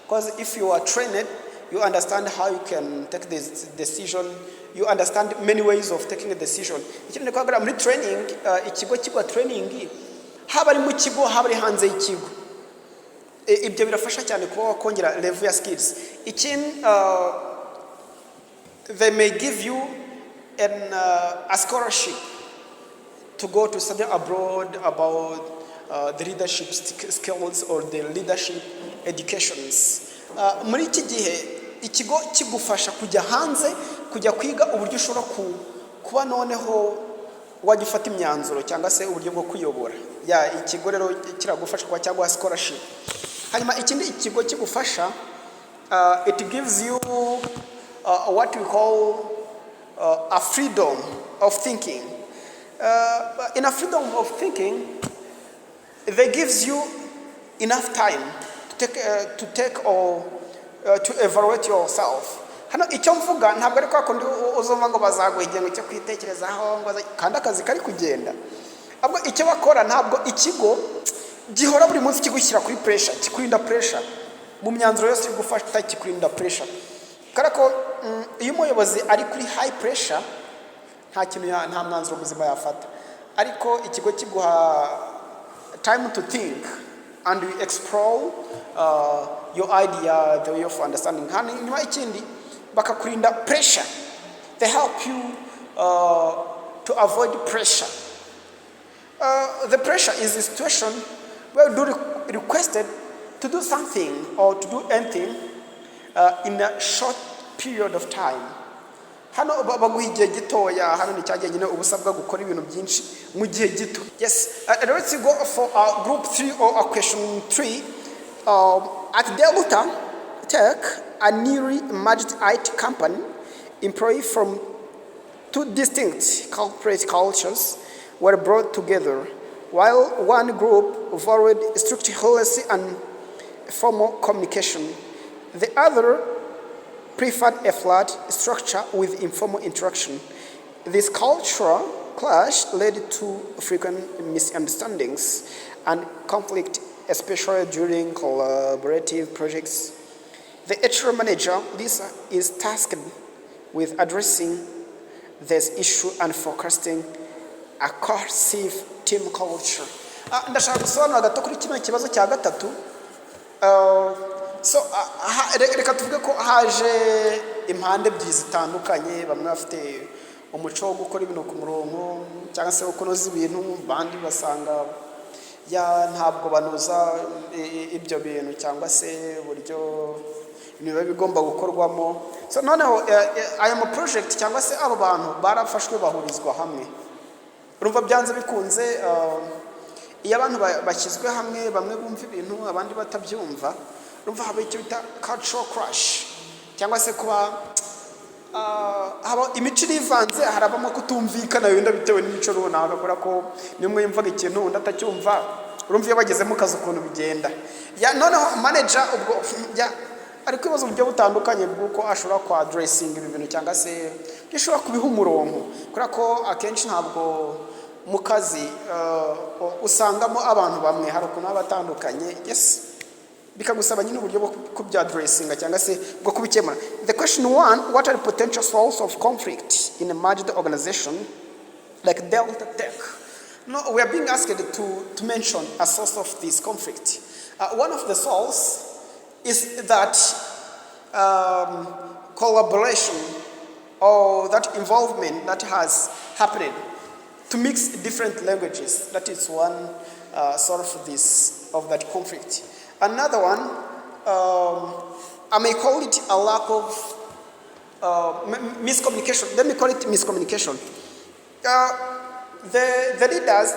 because if you are trained, you understand how you can take this decision. You understand many ways of taking a decision. Ikindi kwagara muri training, ikigo kigwa training haba ari mu kigo haba ari hanze y'ikigo. Ibyo birafasha cyane kuba wakongera level ya skills. Ikindi they may give you a scholarship to go to study abroad about the leadership skills or the leadership educations. Muri iki gihe ikigo kigufasha kujya hanze kujya kwiga uburyo ushobora kuba noneho wagifata imyanzuro cyangwa se uburyo bwo kuyobora. Ikigo rero kiragufasha kuba cyangwa scholarship. Hanyuma ikindi ikigo kigufasha, it gives you what we call a freedom of thinking. In a freedom of thinking, they gives you enough time to take or to evaluate yourself. Hano icyo mvuga ntabwo ari kwa kundi uzumva ngo bazaguha igihe cyo kwitekerezaho ngo kandi akazi kari kugenda. Ahubwo icyo bakora ntabwo ikigo gihora buri munsi kigushyira kuri pressure, kikurinda pressure mu myanzuro yose igufasha, kikurinda pressure. Karako iyo umuyobozi ari kuri high pressure nta mwanzuro muzima yafata. Ariko ikigo kiguha time to think and you explore your idea, the way of understanding. Hanyuma ikindi bakakurinda pressure. They help you to avoid pressure. The pressure is a situation where you do requested to do something or to do anything in a short period of time. Hano baguha igihe gitoya, hano ni cyagiye nyine ubusabwa gukora ibintu byinshi mu gihe gito. Yes, let's go for group 3 or question 3. At Delta Tech, a newly merged IT company, employees from two distinct corporate cultures were brought together. While one group valued strict honesty and formal communication, the other preferred a flat structure with informal interaction. This cultural clash led to frequent misunderstandings and conflict, especially during collaborative projects. The HR manager, Lisa, is tasked with addressing this issue and forecasting a cohesive team culture. Ndashaka gusobanura gato kuri kino kibazo cya gatatu. Reka tuvuge ko haje impande ebyiri zitandukanye, bamwe bafite umuco wo gukora ibintu ku murongo cyangwa se kunoza ibintu, bandi basanga ntabwo banoza ibyo bintu cyangwa se uburyo niba bigomba gukorwamo. So noneho aya mu project cyangwa se abo bantu barafashwe bahurizwa hamwe. Urumva byanze bikunze iyo abantu bashyizwe hamwe, bamwe bumva ibintu abandi batabyumva, urumva haba icyo bita cultural crash cyangwa se kuba haba imico ivanze, harabamo kutumvikana wenda bitewe n'imico runaka, kubera ko nimwe yumvaga ikintu undi atacyumva. Urumva iyo bagezemo kazi ukuntu bigenda. Noneho manager ubwo ari kwibaza uburyo butandukanye bw'uko ashobora kwa addressing ibi bintu cyangwa se gishobora kubiha umurongo, kubera ko akenshi ntabwo mu kazi usangamo abantu bamwe, hari ukuntu baba batandukanye. Yes, bikagusaba nyine uburyo bwo kubya addressinga cyangwa se bwo kubikemura. The question 1, what are the potential sources of conflict in a merged organization like Delta Tech? No, we are being asked to mention a source of this conflict. One of the sources is that collaboration or that involvement that has happened to mix different languages. That is one sort of that conflict. Another one, I may call it a lack of miscommunication. Let me call it miscommunication. The leaders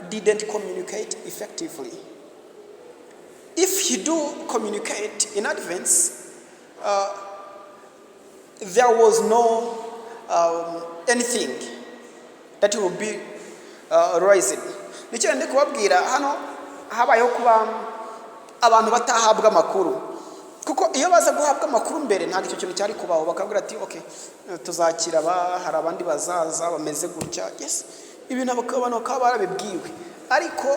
didn't communicate effectively. If you do communicate in advance, there was no anything that will be rising. Nicyo ndi kubabwira hano habayeho kuba abantu batahabwa amakuru. Kuko iyo baza guhabwa amakuru mbere ntabwo icyo kintu cyari kubaho bakabwira ati okay tuzakira hari abandi bazaza bameze gutya. Yes, ibintu abantu bakaba barabibwiwe. Ariko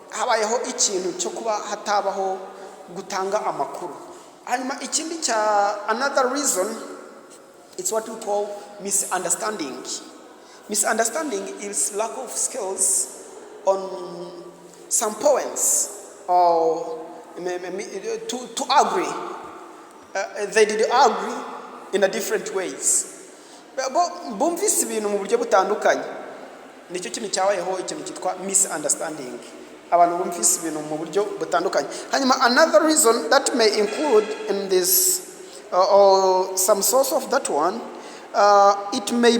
habayeho ikintu cyo kuba hatabaho gutanga amakuru. Hanyuma ikindi cya another reason, it's what we call misunderstanding. Misunderstanding is lack of skills on some points or to agree. They did agree in a different ways. Bumvise ibintu mu buryo butandukanye. Nicyo kintu cyabayeho ikintu cyitwa misunderstanding. Abantu bumvise ibintu mu buryo butandukanye. Hanyuma another reason that may include in this or some source of that one, it may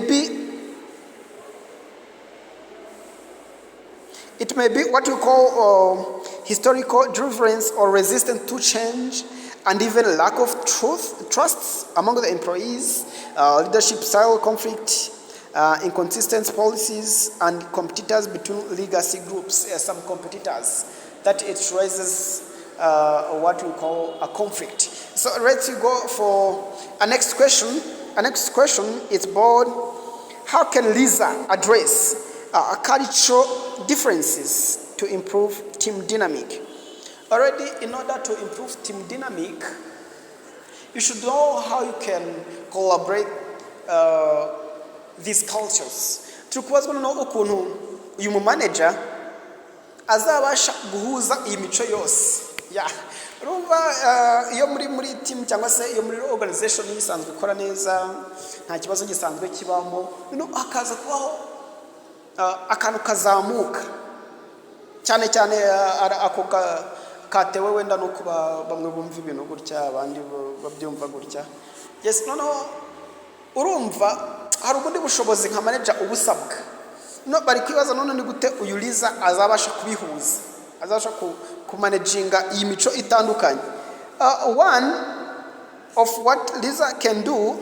be what we call historical difference or resistance to change, and even lack of trust among the employees, leadership style conflict, inconsistent policies, and competitors between legacy groups. Some competitors that it raises what we call a conflict. So let's go for a next question. Our next question is about how can Lisa address cultural differences to improve team dynamic. Already, in order to improve team dynamic, you should know how you can collaborate these cultures. Tukubazwa no ukuntu uyu manager azabasha guhuza iyi mico yose. Yeah. Urumva iyo muri team cyangwa se iyo muri organization isanzwe ikora neza nta kibazo gisanzwe kibamo, hakaza kubaho akantu kazamuka cyane cyane ako katewe wenda no kuba bamwe bumva ibintu gutya abandi babyumva gutya. Yes, urumva hari ubundi bushobozi nka manager ubusabwa. Bari kwibaza none ni gute uyu Liza azabasha kubihuza, azabasha kumanaginga iyi mico itandukanye. One of what Liza can do,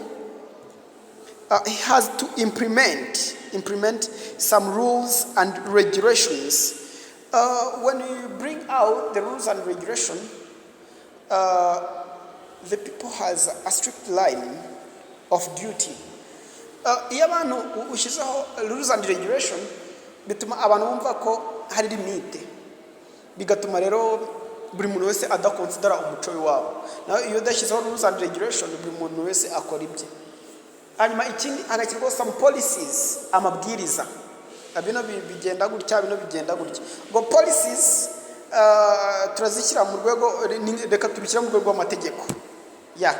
he has to implement some rules and regulations. When you bring out the rules and regulation, the people has a strict line of duty. Iyo abantu ushizeho rules and regulation bituma abantu bumva ko hari limite, bigatuma rero buri muntu wese adakonsidera umuco wabo. Naho iyo udashyizeho rules and regulation buri muntu wese akora ibye. Hanyuma ikindi hagashyirwaho some policies, amabwiriza. Bino bigenda gutya, bino bigenda gutya. Ngo policies turazishyira mu rwego, reka tubishyira mu rwego rw'amategeko. Yeah.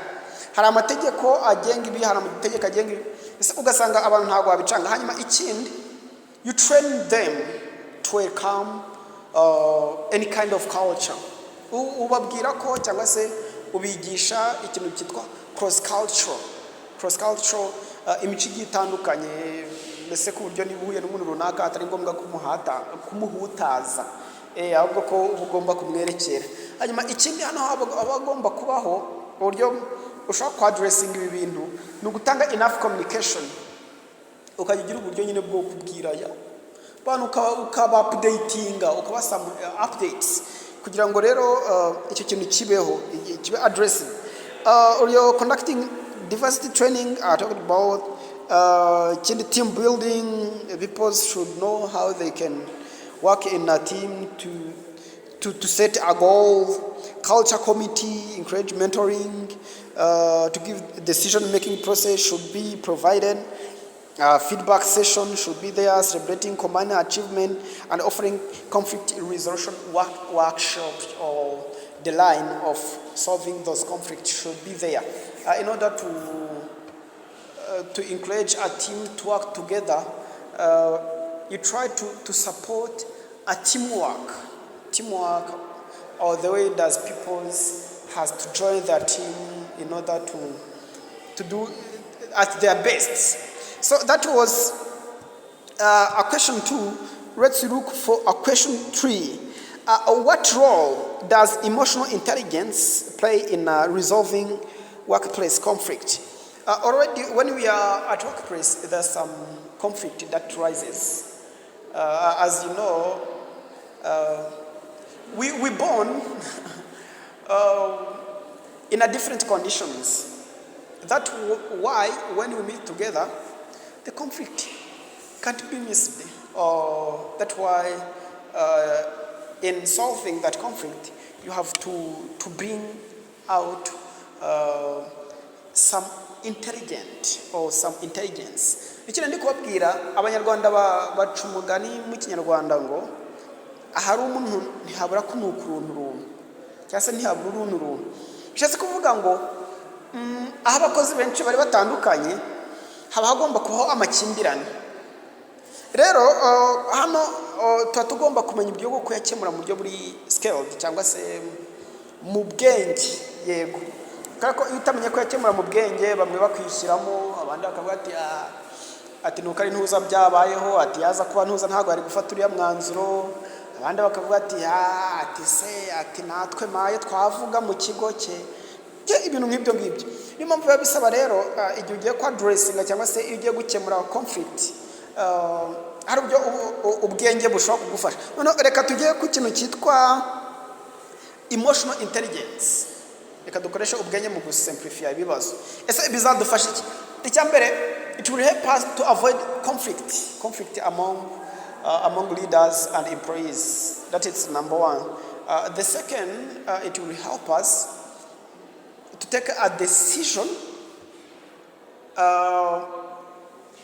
Hari amategeko agenga ibi, hari amategeko agenga ibi. Ese ugasanga abantu ntabwo babicanga. Hanyuma ikindi, you train them to welcome any kind of culture. Ubabwira ko cyangwa se ubigisha ikintu cyitwa cross cultural imico itandukanye, mbese ku buryo niba uhuye n'umuntu runaka atari ngombwa kumuhutaza, ahubwo ko ugomba kumwerekera. Hanyuma ikindi hano abagomba kubaho uburyo ushaka ku addressing ibi bintu ni ugutanga enough communication, ukagira uburyo nyine bwo kubwira abantu ukaba updatinga, ukaba some updates kugira ngo rero icyo kintu kibe addressing. You're conducting diversity training, talking about team building. People should know how they can work in a team to set a goal. Culture committee, encourage mentoring, to give decision-making process should be provided. Feedback session should be there, celebrating common achievement and offering conflict resolution workshops, or the line of solving those conflicts should be there in order to encourage a team to work together. You try to support a teamwork, or the way that people has to join their team in order to do at their best. So that was a question 2. Let's look for a question 3. What role does emotional intelligence play in resolving workplace conflict? Already, when we are at workplace, there's some conflict that rises. As you know, we born in a different conditions. That's why when we meet together, the conflict can't be missed. That's why in solving that conflict, you have to bring out some intelligence. Ikindi ndi kubabwira abanyarwanda baca umugani mu kinyarwanda ngo ahari umuntu ntihabura kunuka uruntu cyangwa se ntihabura uruntu. Bishatse kuvuga ngo aho abakozi benshi bari batandukanye haba hagomba kubaho amakimbirane. Rero hano tuba tugomba kumenya uburyo bwo kuyakemura mu buryo buri scaled cyangwa se mu bwenge. Yego, kuko iyo utamenye kuyakemura mu bwenge, bamwe bakwishyiramo, abandi bakavuga ati nuko ari ntuza byabayeho, ati yaza kuba ntuza ntabwo ari gufata uriya mwanzuro. Abandi bakavuga ati natwe maye twavuga mu kigo cye. Ibintu nk'ibyo ngibyo. Niyo mpamvu biba bisaba rero igihe ugiye kwa addressinga cyangwa se iyo ugiye gukemura conflict, hari uburyo ubwenge bushobora kugufasha. Noneho reka tujye ku kintu cyitwa emotional intelligence. Reka dukoreshe ubwenge mu gusimplify ibibazo. Ese bizadufasha iki? Icya mbere, it will help us to avoid conflict among leaders and employees. That is number 1. The second, it will help us to take a decision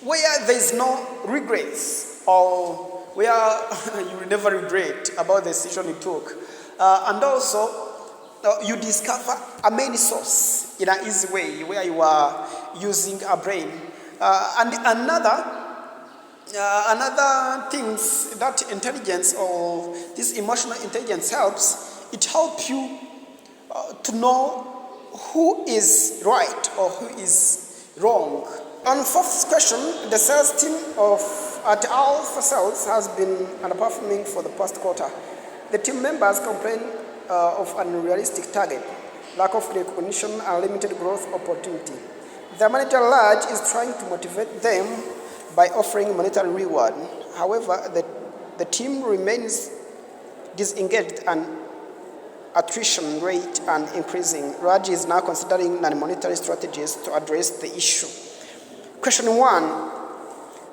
where there is no regrets, or where you will never regret about the decision you took. And also, you discover a main source in an easy way where you are using a brain. And another things that intelligence or this emotional intelligence helps, it helps you to know who is right or who is wrong. On 4th question, the sales team at Alpha Sales has been underperforming for the past quarter. The team members complain of unrealistic target, lack of recognition, and limited growth opportunity. The manager at large is trying to motivate them by offering monetary reward. However, the team remains disengaged and attrition rate and increasing. Raj is now considering non-monetary strategies to address the issue. Question 1.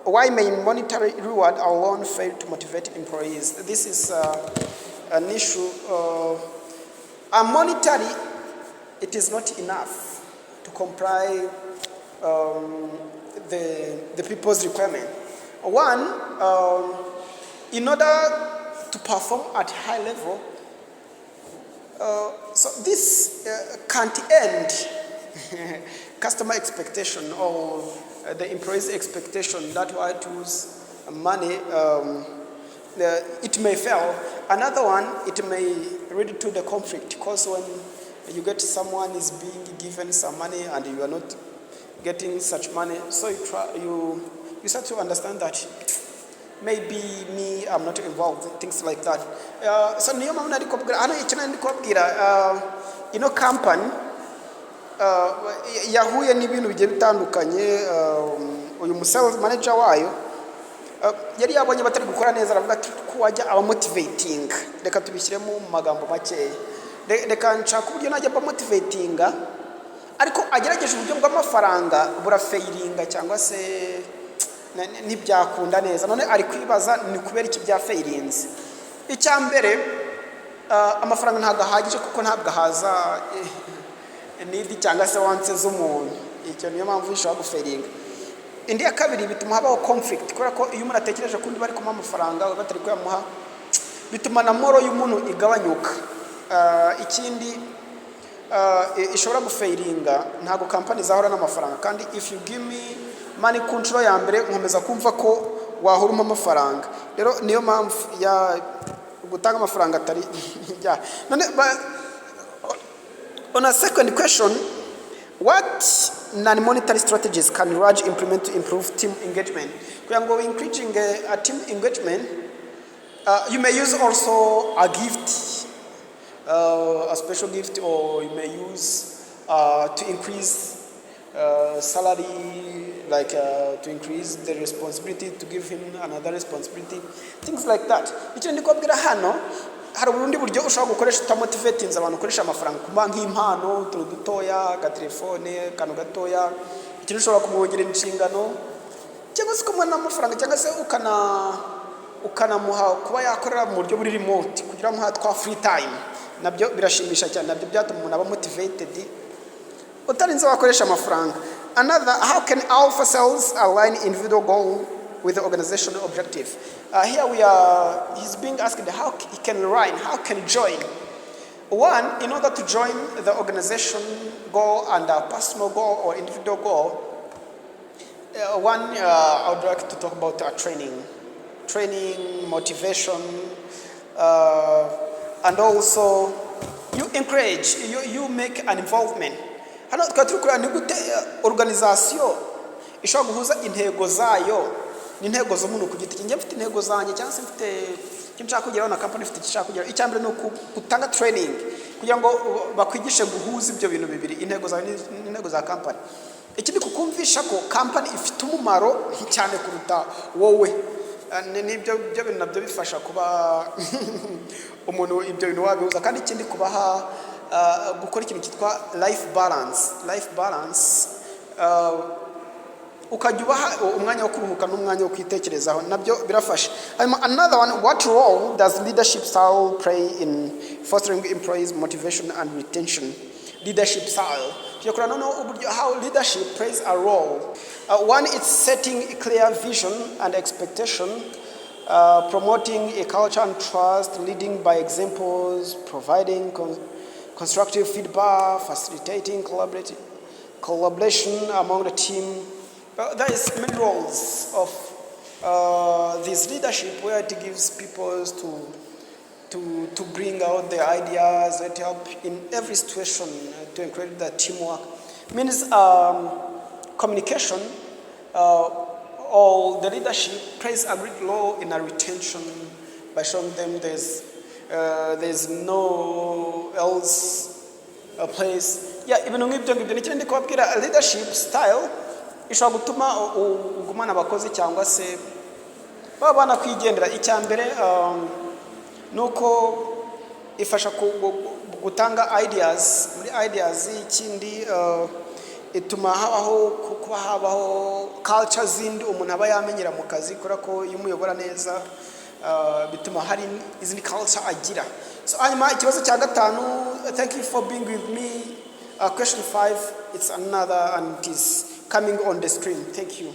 Why may monetary reward alone fail to motivate employees? This is an issue. Monetary, it is not enough to comply the people's requirement. One, in order to perform at high level, so this can't end customer expectation or the employee's expectation that why to use money, it may fail. Another one, it may lead to the conflict, because when you get someone is being given some money and you are not getting such money, so you start to understand that maybe me, I'm not involved, things like that. So niyo mama ndikubwira hano ikintu ndikubwira ino company yahuye n'ibintu bigiye bitandukanye. Uyu sales manager wayo yari yabonye batari gukora neza, aravuga ati ko wajya aba motivating, reka tubishyiremo mu magambo make, reka nshaka uburyo najya aba motivating, ariko agerageje uburyo bw'amafaranga burafailinga cyangwa se ntibyakunda neza. None ari kwibaza ni kubera iki bya failinze. Icya mbere, amafaranga ntabwo ahagije kuko ntabwo haza need cyangwa se wants z'umuntu. Icyo niyo mpamvu ishobora gufailinga. indi ya kabiri bituma habaho conflict kubera ko iyo umuntu atekereje kundi bari kumuha amafaranga batari kuyamuha bituma na moro y'umuntu igabanyuka. Ikindi ishobora gufailinga ntago company zahora n'amafaranga kandi if you give me money ku nshuro ya mbere nkomeza kumva ko wahuruma amafaranga rero niyo mpamvu ya gutanga amafaranga atari ya none on a second question, what non-monetary strategies can Raj implement to improve team engagement? We are increasing a team engagement. You may use also a gift, a special gift, or you may use to increase salary, like to increase the responsibility, to give him another responsibility, things like that. Icyo ndikubwira hano hari ubundi buryo ushobora gukoresha utamotivatinze abantu ukoresha amafaranga kuba nk'impano utuntu dutoya agatelefone kano gatoya ikintu ushobora kumwongerera inshingano cyangwa se kumwana amafaranga cyangwa se ukanamuha kuba yakorera mu buryo buri remote kugira ngo twa free time nabyo birashimisha cyane nabyo byatuma umuntu aba motivated utarinze wakoresha amafaranga. Another, how can alpha cells align individual goal with the organizational objective? Here he's being asked how he can align, how can he join. One, in order to join the organization goal and a personal goal or individual goal, I would like to talk about training, motivation, and also you encourage, you make an involvement. Hano twaturukura ni gute organization ishobora guhuza intego zayo n'intego z'umuntu ku giti cye. Mfite intego zanjye cyangwa se mfite icyo nshaka kugeraho na company ifite icyo kugeraho. Icyambere no gutanga training kugira ngo bakwigishe guhuza ibyo bintu bibiri, intego zawe n'intego za company. Ikindi kukumvisha ko company ifite umumaro cyane kuruta wowe. Nibyo bintu nabyo bifasha kuba umuntu ibyo bintu wabihuza. Kandi ikindi kubaha gukora ikintu cyitwa life balance, ukajya ubaha umwanya wo kuruhuka n'umwanya wo kwitekerezaho, nabyo birafasha. Another one, what role does leadership style play in fostering employees motivation and retention? Leadership style, how leadership plays a role. One, it's setting a clear vision and expectation, promoting a culture and trust, leading by examples, providing constructive feedback, facilitating collaboration among the team. There is many roles of this leadership where it gives people to bring out their ideas that help in every situation to encourage the teamwork. Means communication or the leadership plays a great role in a retention by showing them there's no else place. Yeah, even ngibyo nikindi kubabwira leadership style ishobora gutuma ugumana abakozi cyangwa se babana kwigendera. Icyambere nuko ifasha gutanga ideas muri ideas. Ikindi ituma habaho culture zindi umuntu aba yamenyera mu kazi kora ko yumuyobora neza, bituma hari izindi culture agira. So hanyuma ikibazo cya gatanu, thank you for being with me. Question 5, it's another and it is coming on the screen. Thank you.